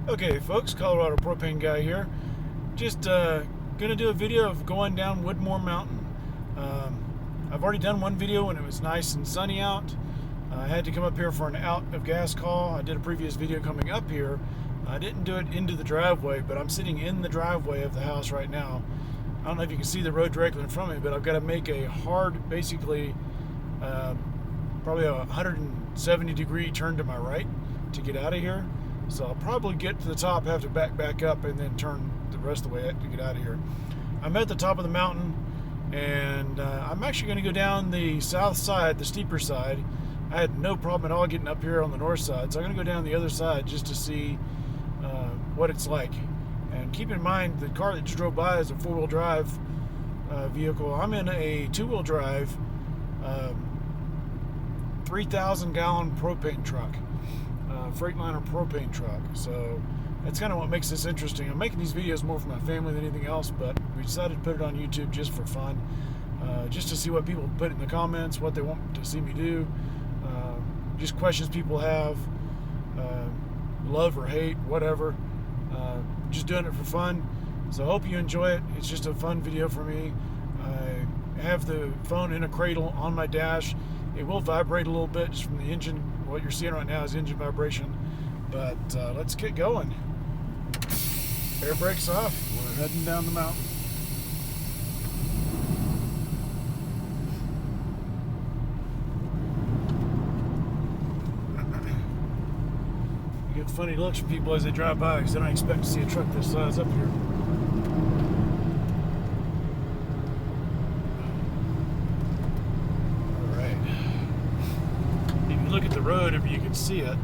Okay folks, Colorado Propane Guy here. Just gonna do a video of going down Woodmoor Mountain. I've already done one video when it was nice and sunny out. I had to come up here for an out of gas call. I did a previous video coming up here. I didn't do it into the driveway, but I'm sitting in the driveway of the house right now. I don't know if you can see the road directly in front of me, but I've got to make a hard, basically probably a 170-degree turn to my right to get out of here. So I'll probably get to the top, have to back up, and then turn the rest of the way to get out of here. I'm at the top of the mountain, and I'm actually going to go down the south side, the steeper side. I had no problem at all getting up here on the north side, so I'm going to go down the other side just to see what it's like. And keep in mind, the car that just drove by is a four-wheel drive vehicle. I'm in a two-wheel drive 3,000-gallon propane truck. Freightliner propane truck. So that's kind of what makes this interesting. I'm making these videos more for my family than anything else, but we decided to put it on YouTube just for fun, just to see what people put in the comments, what they want to see me do, just questions people have, love or hate, whatever. Just doing it for fun. So I hope you enjoy it. It's just a fun video for me. I have the phone in a cradle on my dash. It will vibrate a little bit just from the engine. What you're seeing right now is engine vibration, but let's get going. Air brakes off. We're heading down the mountain. You get funny looks from people as they drive by because they don't expect to see a truck this size up here. Look at the road if you can see it. You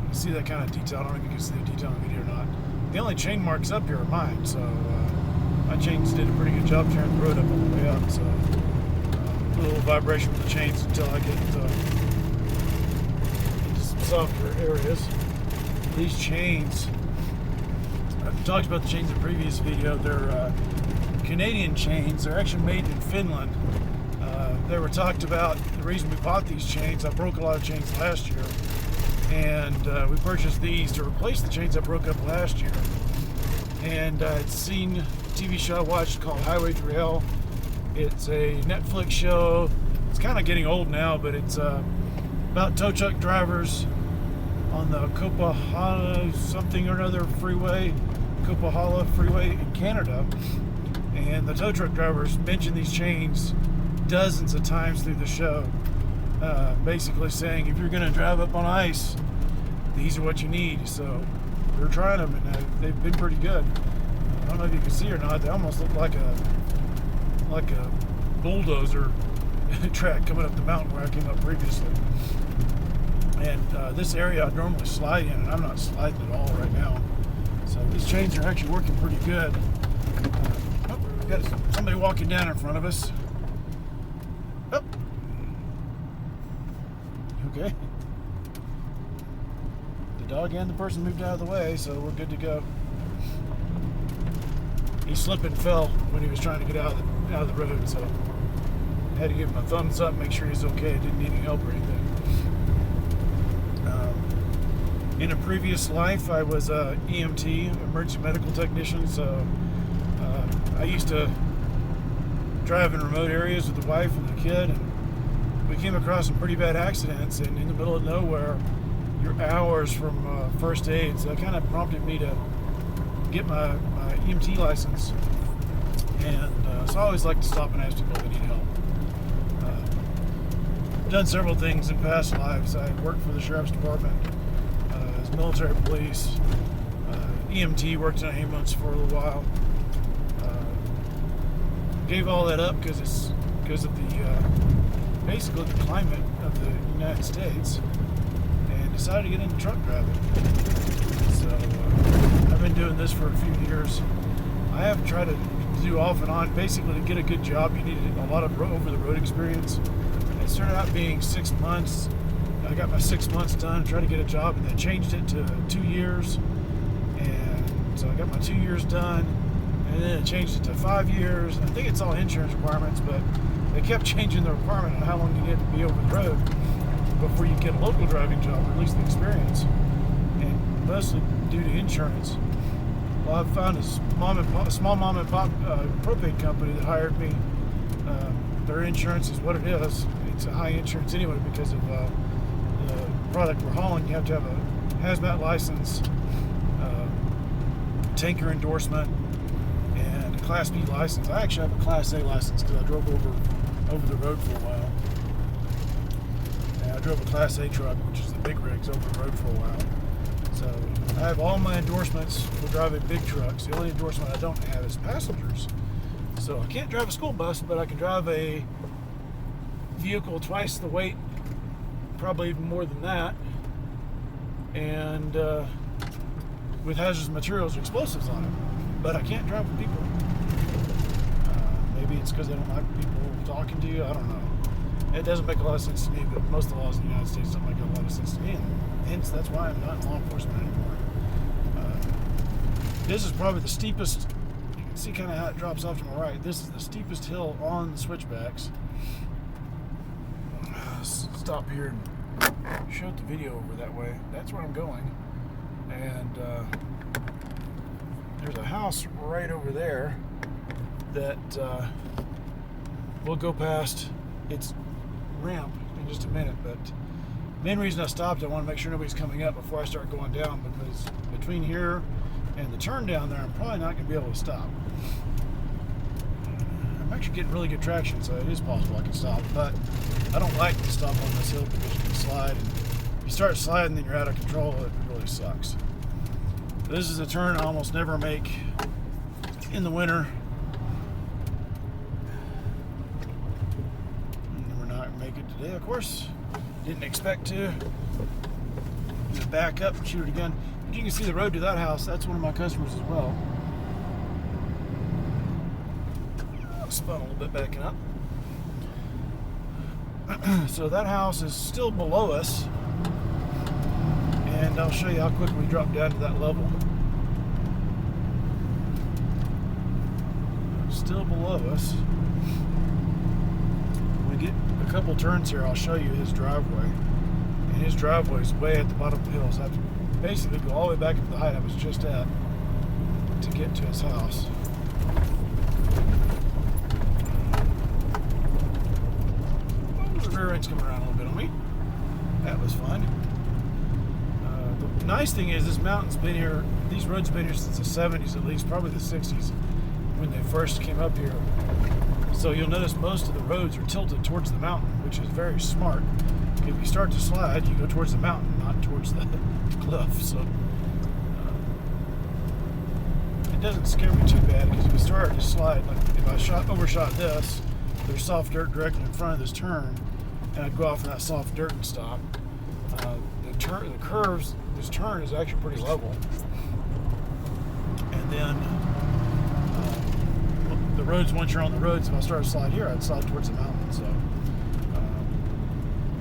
can see that kind of detail. I don't know if you can see the detail in the video or not. The only chain marks up here are mine, so my chains did a pretty good job tearing the road up on the way up. So a little vibration with the chains until I get into some softer areas. These chains, I've talked about the chains in the previous video. They're Canadian chains. They're actually made in Finland. They were talked about the reason we bought these chains. I broke a lot of chains last year, and we purchased these to replace the chains I broke up last year. And I'd seen a TV show I watched called Highway Through Hell. It's a Netflix show. It's kind of getting old now, but it's about tow truck drivers on the Copahala something or another freeway, Copahala freeway in Canada. And the tow truck drivers mention these chains dozens of times through the show, basically saying if you're going to drive up on ice, these are what you need. So we're trying them, and they've been pretty good. I don't know if you can see or not. They almost look like a bulldozer track coming up the mountain where I came up previously. And this area I normally slide in, and I'm not sliding at all right now. So these chains are actually working pretty good. We got somebody walking down in front of us. Oh. Okay. The dog and the person moved out of the way, so we're good to go. He slipped and fell when he was trying to get out of the road, so I had to give him a thumbs up, make sure he's okay. Didn't need any help or anything. In a previous life, I was a EMT, emergency medical technician, so I used to drive in remote areas with the wife and the kid, and we came across some pretty bad accidents, and in the middle of nowhere, you're hours from first aid. So that kind of prompted me to get my EMT license, and so I always like to stop and ask people if they need help. I've done several things in past lives. I worked for the sheriff's department as military police, EMT, worked in an ambulance for a little while. Gave all that up because of the basically the climate of the United States, and decided to get into truck driving. So I've been doing this for a few years. I have tried to do off and on. Basically, to get a good job, you need a lot of over-the-road experience. It started out being 6 months. I got my 6 months done, tried to get a job, and then changed it to 2 years. And so I got my 2 years done. And then it changed it to 5 years. I think it's all insurance requirements, but they kept changing the requirement on how long you had to be over the road before you get a local driving job, or at least the experience. And mostly due to insurance. Well, I've found a small mom and pop propane company that hired me. Their insurance is what it is. It's a high insurance anyway because of the product we're hauling. You have to have a hazmat license, tanker endorsement, and a Class B license. I actually have a Class A license because I drove over the road for a while. And I drove a Class A truck, which is the big rigs, over the road for a while. So I have all my endorsements for driving big trucks. The only endorsement I don't have is passengers. So I can't drive a school bus, but I can drive a vehicle twice the weight, probably even more than that, and with hazardous materials or explosives on it. But I can't drive with people. Maybe it's because they don't like people talking to you. I don't know. It doesn't make a lot of sense to me, but most of the laws in the United States don't make a lot of sense to me. And hence, that's why I'm not in law enforcement anymore. This is probably the steepest. You can see kind of how it drops off to my right. This is the steepest hill on the switchbacks. Stop here and shoot the video over that way. That's where I'm going. And there's a house right over there that we'll go past its ramp in just a minute. But the main reason I stopped, I want to make sure nobody's coming up before I start going down, because between here and the turn down there, I'm probably not going to be able to stop. I'm actually getting really good traction, so it is possible I can stop, but I don't like to stop on this hill because you can slide, and if you start sliding then you're out of control. It really sucks. This is a turn I almost never make in the winter. And we're not making it today, of course. Didn't expect to. Back up and shoot it again. But you can see the road to that house. That's one of my customers as well. Spun a little bit backing up. So that house is still below us, and I'll show you how quick we drop down to that level. Still below us. When we get a couple turns here, I'll show you his driveway, and his driveway is way at the bottom of the hill, so I have to basically go all the way back up to the height I was just at to get to his house. Rear end's coming around a little bit on me. That was fun. The nice thing is this mountain's been here, these roads have been here since the 70s at least, probably the 60s when they first came up here. So you'll notice most of the roads are tilted towards the mountain, which is very smart. If you start to slide, you go towards the mountain, not towards the cliff. So it doesn't scare me too bad, because if you start to slide, like if I overshot this, there's soft dirt directly in front of this turn, and I'd go off in that soft dirt and stop. The curves, this turn is actually pretty level. And then the roads, once you're on the roads, if I start to slide here, I'd slide towards the mountain. So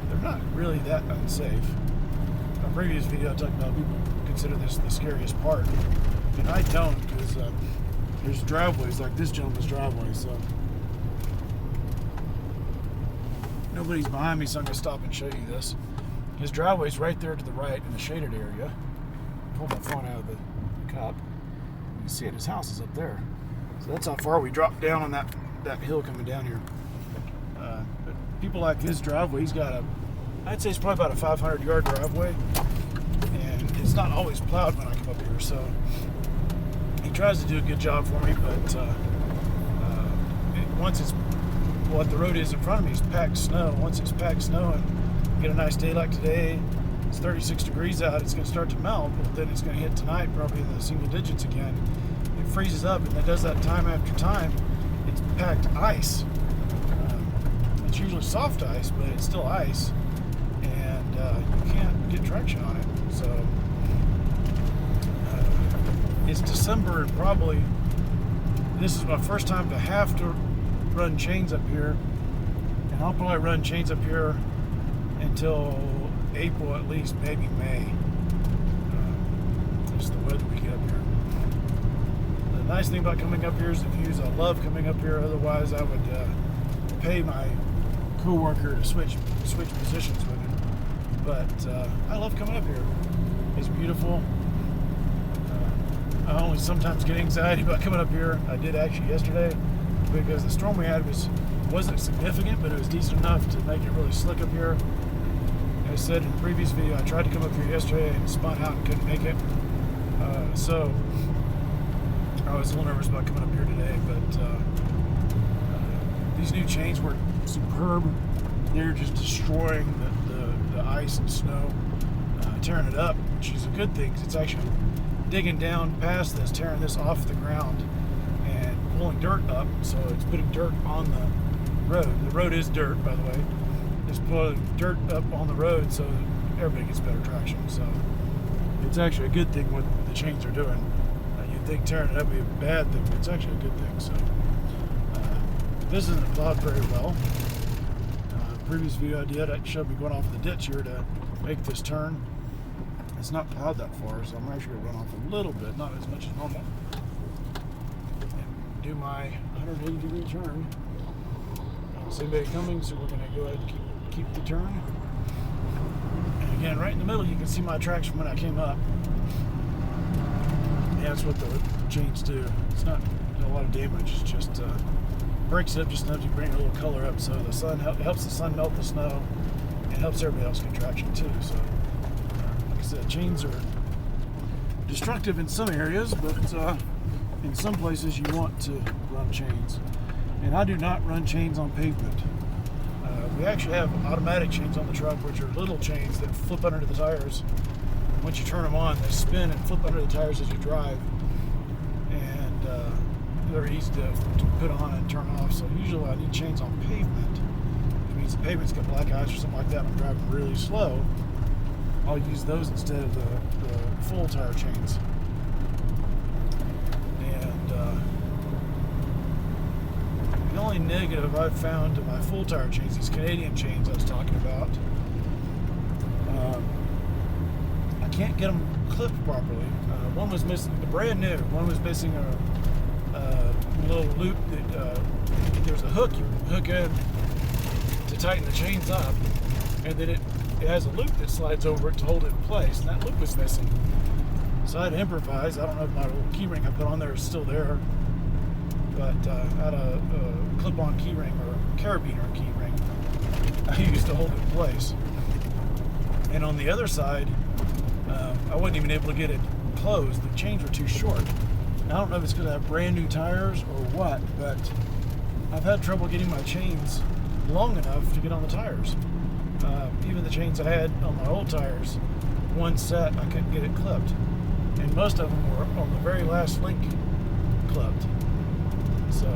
they're not really that unsafe. In a previous video, I talked about people consider this the scariest part, and I don't, because there's driveways like this gentleman's driveway, so nobody's behind me, so I'm going to stop and show you this. His driveway's right there to the right in the shaded area. Pull my phone out of the cup. You can see it, his house is up there. So that's how far we dropped down on that hill coming down here. But people like his driveway, he's got I'd say it's probably about a 500-yard driveway. And it's not always plowed when I come up here, so he tries to do a good job for me, but once it's, what the road is in front of me is packed snow. Once it's packed snow and you get a nice day like today, it's 36 degrees out, it's going to start to melt, but then it's going to hit tonight probably in the single digits again. It freezes up, and it does that time after time. It's packed ice. It's usually soft ice, but it's still ice, and you can't get traction on it. So it's December, and probably this is my first time to have to run chains up here, and I'll probably run chains up here until April at least, maybe May. Just the weather we get up here. The nice thing about coming up here is the views. I love coming up here. Otherwise, I would pay my co-worker to switch positions with him. But I love coming up here. It's beautiful. I only sometimes get anxiety about coming up here. I did actually yesterday, because the storm we had wasn't significant, but it was decent enough to make it really slick up here. As I said in the previous video, I tried to come up here yesterday and spun out and couldn't make it. So I was a little nervous about coming up here today, but these new chains were superb. They're just destroying the ice and snow, tearing it up, which is a good thing, because it's actually digging down past this, tearing this off the ground and pulling dirt up, so it's putting dirt on the road. The road is dirt, by the way. It's pulling dirt up on the road so that everybody gets better traction. So it's actually a good thing what the chains are doing. You'd think tearing it up would be a bad thing, but it's actually a good thing. So this isn't plowed very well. Previous video I did, I showed me going off the ditch here to make this turn. It's not plowed that far, so I'm actually going to run off a little bit, not as much as normal, and do my 180-degree turn. I don't see anybody coming, so we're going to go ahead and keep the turn. And again, right in the middle, you can see my tracks from when I came up. Yeah, that's what the chains do. It's not a lot of damage, it's just breaks it up just enough to bring a little color up, so the sun helps the sun melt the snow, and helps everybody else get traction too. So like I said, chains are destructive in some areas, but in some places you want to run chains. And I do not run chains on pavement. We actually have automatic chains on the truck, which are little chains that flip under the tires. Once you turn them on, they spin and flip under the tires as you drive, and they're easy to put on and turn off. So usually I need chains on pavement, which means the pavement's got black ice or something like that, and I'm driving really slow. I'll use those instead of the full tire chains. And the only negative I've found to my full tire chains, these Canadian chains I was talking about, I can't get them clipped properly. One was missing, the brand new, one was missing a little loop that there's a hook you hook in to tighten the chains up, and then it has a loop that slides over it to hold it in place, and that loop was missing. So I had to improvise. I don't know if my little key ring I put on there is still there, but I had a clip-on key ring or carabiner key ring I used to hold it in place. And on the other side, I wasn't even able to get it closed. The chains were too short. I don't know if it's because I have brand new tires or what, but I've had trouble getting my chains long enough to get on the tires. Even the chains I had on my old tires, one set, I couldn't get it clipped. And most of them were on the very last link clipped. So,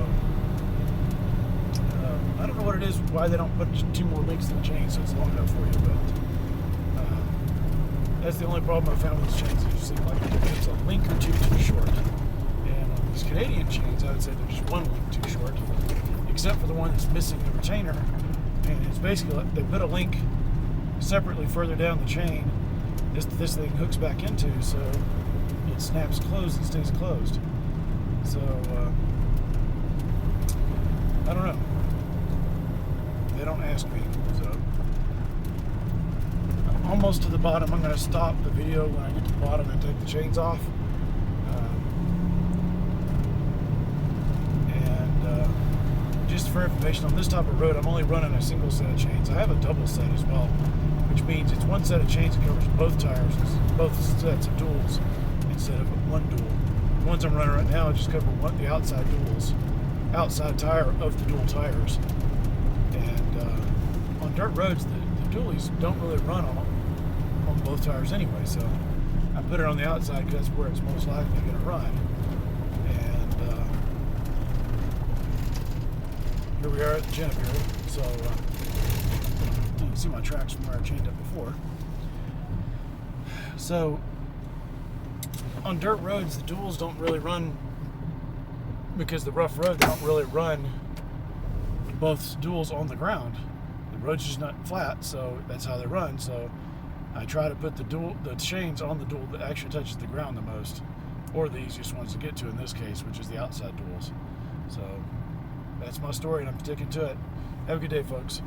I don't know what it is, why they don't put 2 more links in the chain so it's long enough for you, but that's the only problem I found with these chains. They just seem like it's a link or two too short. And on these Canadian chains, I would say they're just 1 link too short, except for the one that's missing the retainer. And it's basically like they put a link separately further down the chain. This thing hooks back into, so it snaps closed and stays closed. So I don't know. They don't ask me. So I'm almost to the bottom. I'm going to stop the video when I get to the bottom and take the chains off. Just for information, on this type of road, I'm only running a single set of chains. I have a double set as well, which means it's 1 set of chains that covers both tires, both sets of duals, instead of 1 dual. The ones I'm running right now just cover the outside duals, outside tire of the dual tires. And on dirt roads, the dualies don't really run on both tires anyway, so I put it on the outside because that's where it's most likely going to run. Here we are at the Genevieve, so you can see my tracks from where I chained up before. So on dirt roads, the duals don't really run, because the rough road, they don't really run both duals on the ground. The road's just not flat, so that's how they run. So I try to put the chains on the dual that actually touches the ground the most, or the easiest ones to get to in this case, which is the outside duals. So that's my story, and I'm sticking to it. Have a good day, folks.